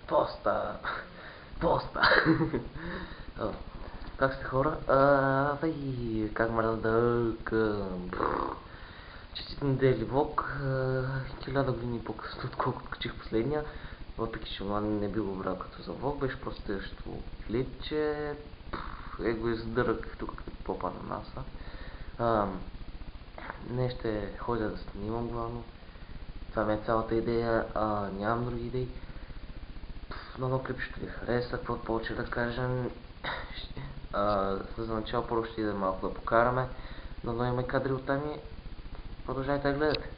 Поста! Поста! Как сте хора? Как мърда дълг? Честит недели влог. 1000 години по-късно, отколкото качих последния. Въпреки че не би го брал като за влог, беше просто тъжното клипче. Го издърък тук като попа на НАСА. Днес ще ходя да снимам главно. Това ми е цялата идея, нямам други идеи. Много клип ще ви хареса, какво повече да кажем. За начало първо ще идем малко да покараме, но има кадри от там и продължайте да гледате.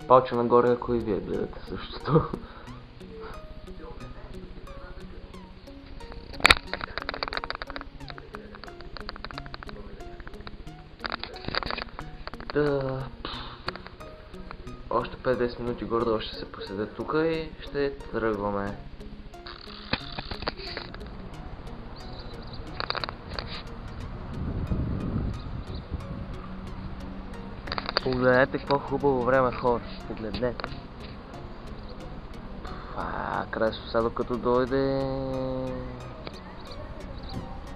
Палче нагоре, ако и вие гледате същото. Още 5-10 минути горе ще се поседя тук и ще тръгваме. Погледнете какво хубаво време, хора. Погледнете. Красиво сега докато дойде.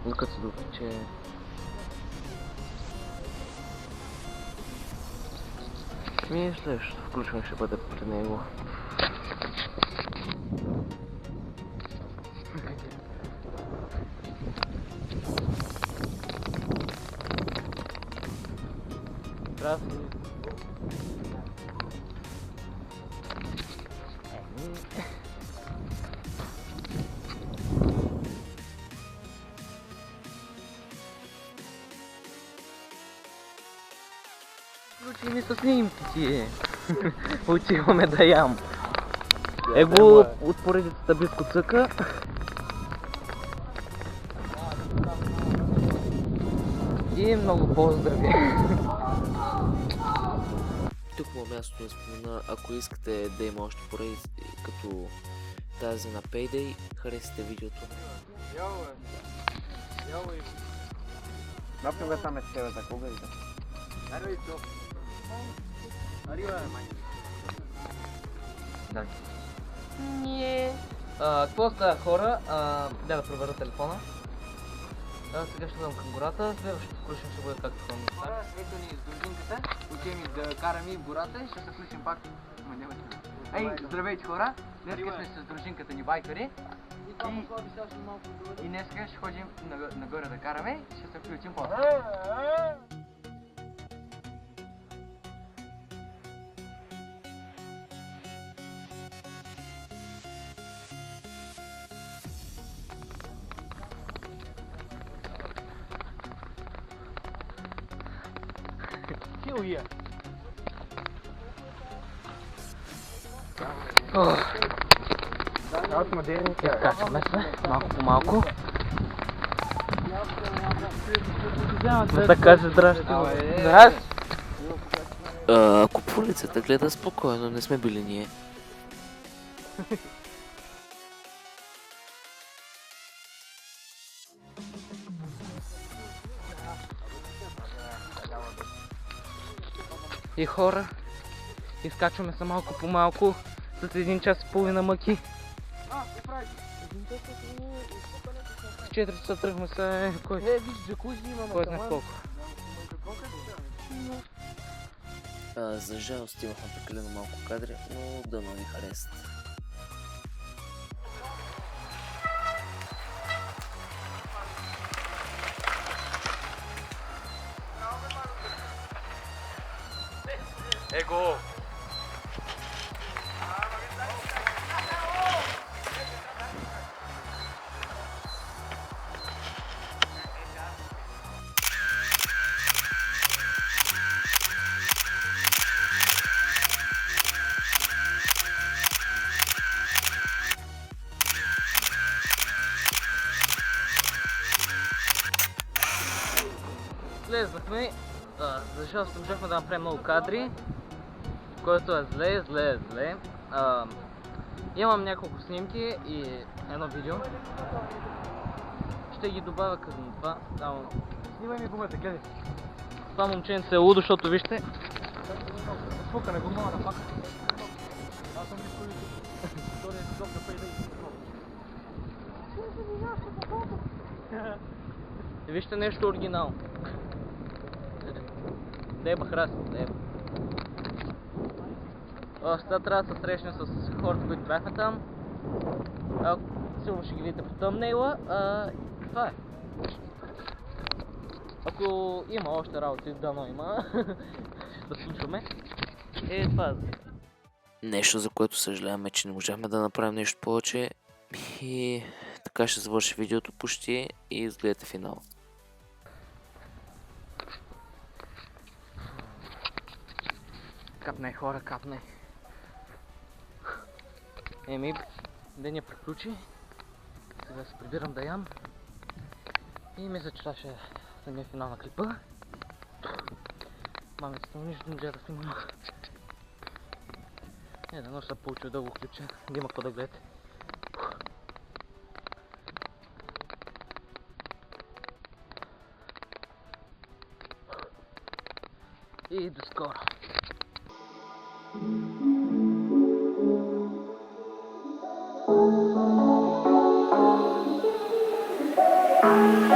Докато се допече. Следващото включване ще бъде при него. Здравствуй! Включи ми със снимките. Отиваме да ям. Его от поредицата близко цъка. И много поздрави. Тук му място да спомена, ако искате да има още поредици като тази на Payday, харесайте видеото. Например, там е тебе за кога и да. Какво става, хора? Да проверя телефона. Сега ще дам към гората, следващото включим ще бъде както ходим. Хора, ето ни с дружинката, отиваме да караме в гората и ще се включим пак. Ей, здравейте хора! Днеска сме с дружинката ни байкари. И днеска ще ходим нагоре да караме и ще се включим после. Изкачваме се малко по малко. Да кажа здрасти. Здрасти! Ако полицията гледа спокойно, не сме били ние. И хора, изкачваме се малко по малко, след 1 час и половина мъки. В 4 часа тръгваме се... Кой? Виж, джакузи имаме. Кой знае колко. За жалост имахме прекалено малко кадри, но дано ни харесат. Его! Слезнахме, за жалост не можахме да направим много кадри, което е зле. Имам няколко снимки и едно видео. Ще ги добавя към това. Снимай ми гумата, гледай. Това момченце е лудо, защото вижте. Фукане го мога да пак. Аз съм близко YouTube. Той е стоп да пейда и Вижте нещо оригинално. Деба храст, деба. Сега трябва да се срещна с хората, които бяха там. Сигурно ще ги видите по тъмнейла. Това е. Ако има още работи, дано има, да случваме. Това е. Нещо, за което съжаляваме, че не можахме да направим нещо повече. И така ще завърши видеото почти и изгледате финал. Капнай, хора, капнай. Деня приключи. Сега се прибирам да ям. И мисля, че това ще е самия финал на клипа. Мамицата му нищо не взе да снимам. Дано ще се получи да го включа, да има какво да гледате. И до скоро! Thank you.